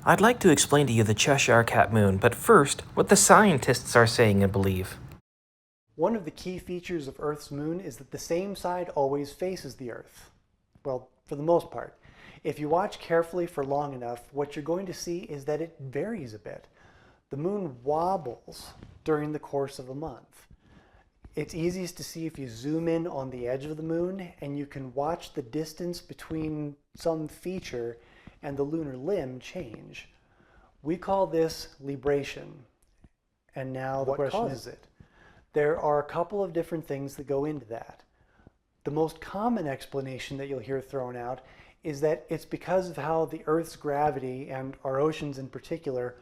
I'd like to explain to you the Cheshire Cat Moon, but first, what the scientists are saying and believe. One of the key features of Earth's moon is that the same side always faces the Earth. Well, for the most part. If you watch carefully for long enough, what you're going to see is that it varies a bit. The moon wobbles during the course of a month. It's easiest to see if you zoom in on the edge of the moon and you can watch the distance between some feature and the lunar limb change. We call this libration. And now the question causes it? There are a couple of different things that go into that. The most common explanation that you'll hear thrown out is that it's because of how the Earth's gravity, and our oceans in particular,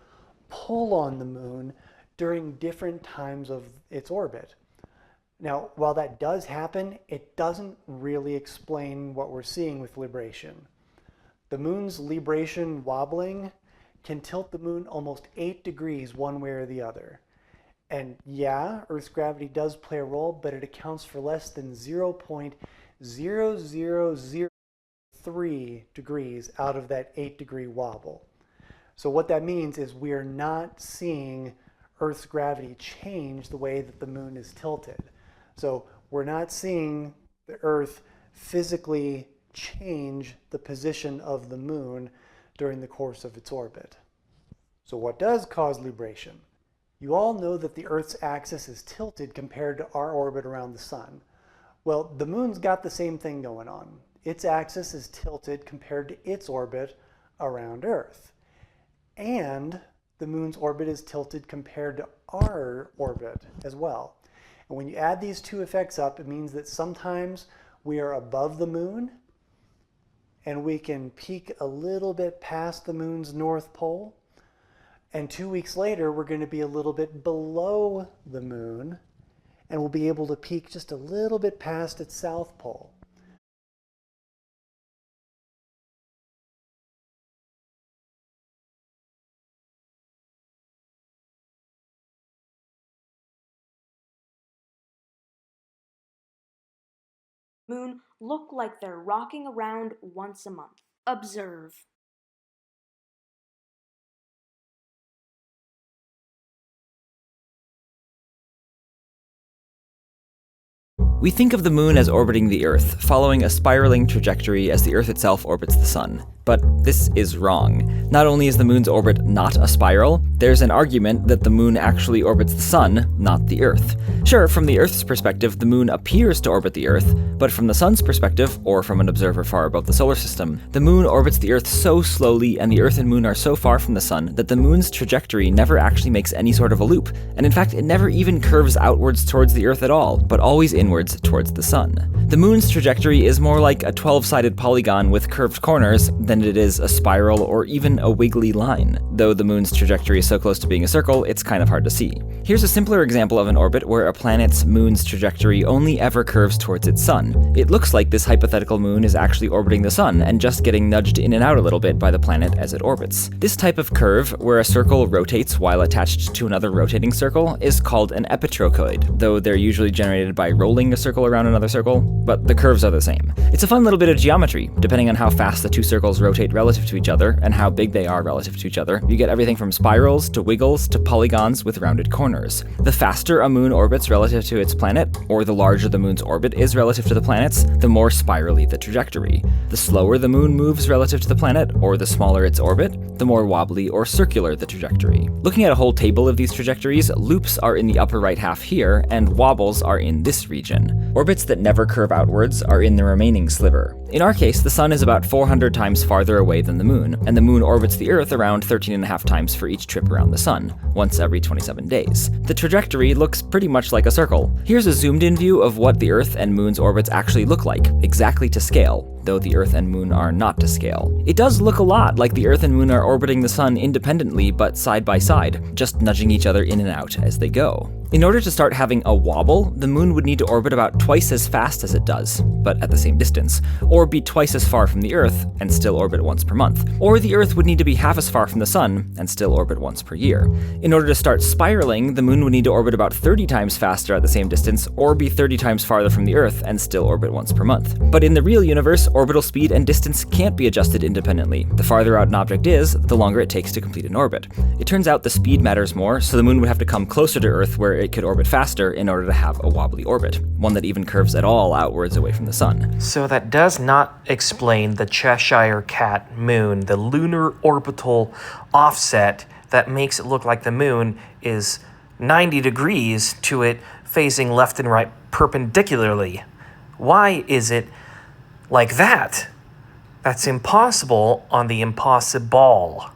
pull on the moon during different times of its orbit. Now, while that does happen, it doesn't really explain what we're seeing with libration. The moon's libration wobbling can tilt the moon almost 8 degrees one way or the other. And yeah, Earth's gravity does play a role, but it accounts for less than 0.0003 degrees out of that 8-degree wobble. So what that means is we are not seeing Earth's gravity change the way that the moon is tilted. So we're not seeing the Earth physically change the position of the moon during the course of its orbit. So what does cause libration? You all know that the Earth's axis is tilted compared to our orbit around the sun. Well, the moon's got the same thing going on. Its axis is tilted compared to its orbit around Earth. And the moon's orbit is tilted compared to our orbit as well. And when you add these two effects up, it means that sometimes we are above the moon and we can peak a little bit past the moon's north pole. And 2 weeks later, we're going to be a little bit below the moon, and we'll be able to peak just a little bit past its south pole. Moon look like they're rocking around once a month. Observe. We think of the moon as orbiting the Earth, following a spiraling trajectory as the Earth itself orbits the sun. But this is wrong. Not only is the moon's orbit not a spiral, there's an argument that the moon actually orbits the sun, not the Earth. Sure, from the Earth's perspective, the moon appears to orbit the Earth, but from the sun's perspective, or from an observer far above the solar system, the moon orbits the Earth so slowly and the Earth and moon are so far from the sun that the moon's trajectory never actually makes any sort of a loop. And in fact, it never even curves outwards towards the Earth at all, but always inwards towards the sun. The moon's trajectory is more like a 12-sided polygon with curved corners than it is a spiral or even a wiggly line. Though the moon's trajectory is so close to being a circle, it's kind of hard to see. Here's a simpler example of an orbit where a planet's moon's trajectory only ever curves towards its sun. It looks like this hypothetical moon is actually orbiting the sun and just getting nudged in and out a little bit by the planet as it orbits. This type of curve, where a circle rotates while attached to another rotating circle, is called an epitrochoid, though they're usually generated by rolling a circle around another circle, but the curves are the same. It's a fun little bit of geometry. Depending on how fast the two circles rotate relative to each other and how big they are relative to each other, you get everything from spirals to wiggles to polygons with rounded corners. The faster a moon orbits relative to its planet, or the larger the moon's orbit is relative to the planet's, the more spirally the trajectory. The slower the moon moves relative to the planet, or the smaller its orbit, the more wobbly or circular the trajectory. Looking at a whole table of these trajectories, loops are in the upper right half here, and wobbles are in this region. Orbits that never curve outwards are in the remaining sliver. In our case, the sun is about 400 times farther away than the moon, and the moon orbits the Earth around 13.5 times for each trip around the sun, once every 27 days. The trajectory looks pretty much like a circle. Here's a zoomed-in view of what the Earth and moon's orbits actually look like, exactly to scale, though the Earth and moon are not to scale. It does look a lot like the Earth and moon are orbiting the sun independently, but side by side, just nudging each other in and out as they go. In order to start having a wobble, the moon would need to orbit about twice as fast as it does, but at the same distance, or be twice as far from the Earth and still orbit once per month. Or the Earth would need to be half as far from the sun and still orbit once per year. In order to start spiraling, the moon would need to orbit about 30 times faster at the same distance, or be 30 times farther from the Earth and still orbit once per month. But in the real universe, orbital speed and distance can't be adjusted independently. The farther out an object is, the longer it takes to complete an orbit. It turns out the speed matters more, so the moon would have to come closer to Earth where it could orbit faster in order to have a wobbly orbit, one that even curves at all outwards away from the sun. So that does not explain the Cheshire Cat moon, the lunar orbital offset that makes it look like the moon is 90 degrees to it facing left and right perpendicularly. Why is it like that? That's impossible on the impossible.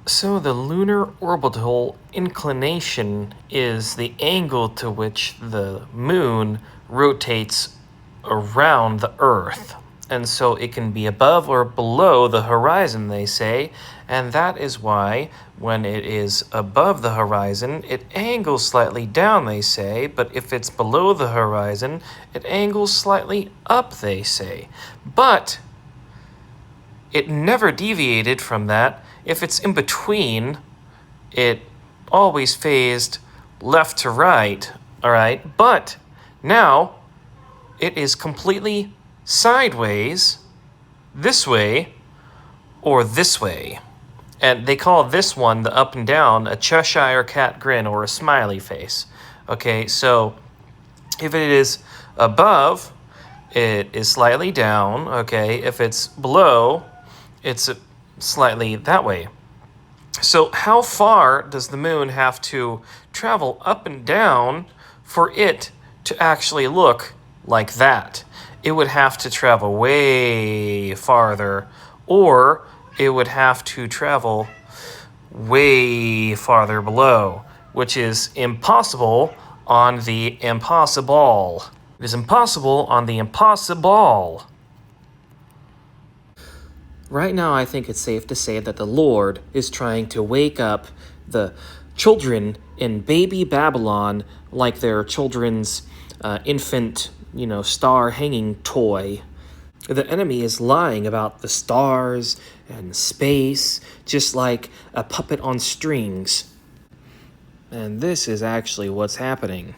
So the lunar orbital inclination is the angle to which the moon rotates around the Earth. And so it can be above or below the horizon, they say, and that is why when it is above the horizon, it angles slightly down, they say, but if it's below the horizon, it angles slightly up, they say. But it never deviated from that. If it's in between, it always phased left to right, all right? But now it is completely sideways, this way, or this way. And they call this one, the up and down, a Cheshire Cat grin or a smiley face. Okay, so if it is above, it is slightly down, okay? If it's below, it's slightly that way. So how far does the moon have to travel up and down for it to actually look like that? It would have to travel way farther, or it would have to travel way farther below, which is impossible on the impossible. It is impossible on the impossible. Right now, I think it's safe to say that the Lord is trying to wake up the children in baby Babylon like their children's infant, star hanging toy. The enemy is lying about the stars and space, just like a puppet on strings. And this is actually what's happening.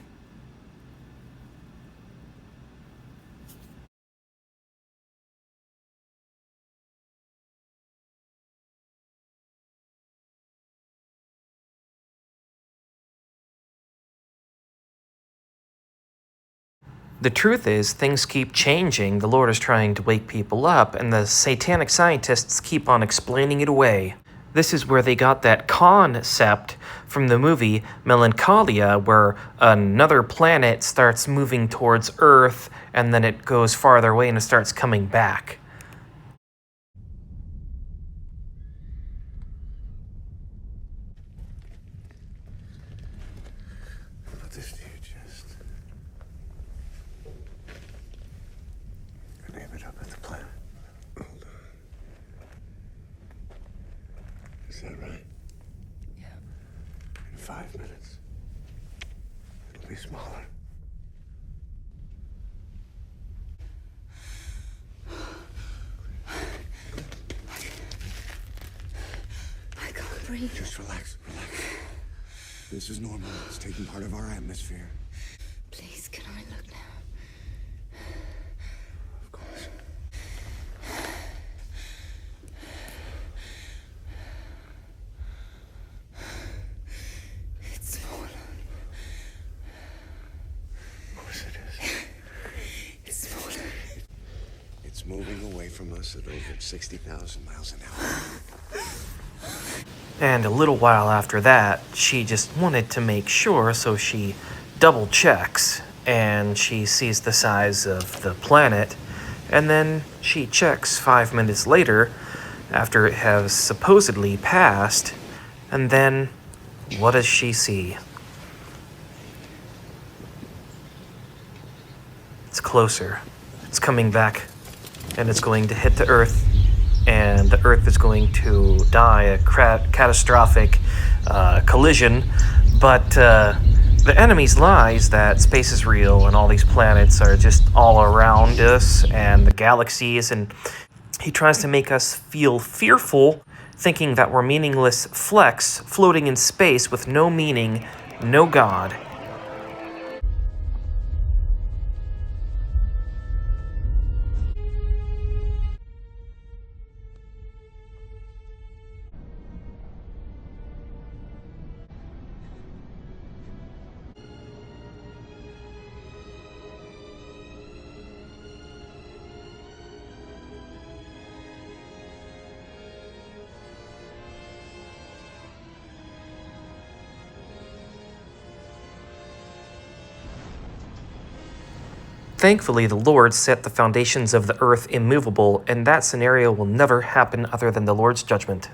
The truth is, things keep changing. The Lord is trying to wake people up, and the satanic scientists keep on explaining it away. This is where they got that concept from the movie Melancholia, where another planet starts moving towards Earth, and then it goes farther away and it starts coming back. Is that right? Yeah. In 5 minutes, it'll be smaller. I can't breathe. Just relax. This is normal. It's taking part of our atmosphere. Please, can I look now? Of course. It's smaller. Of course it is. It's smaller. It's moving away from us at over 60,000 miles an hour. And a little while after that, she just wanted to make sure, so she double checks, and she sees the size of the planet, and then she checks 5 minutes later, after it has supposedly passed, and then what does she see? It's closer. It's coming back, and it's going to hit the Earth, and the Earth is going to die a catastrophic collision. But the enemy's lies that space is real and all these planets are just all around us and the galaxies, and he tries to make us feel fearful, thinking that we're meaningless flecks floating in space with no meaning, no God. Thankfully, the Lord set the foundations of the earth immovable, and that scenario will never happen other than the Lord's judgment.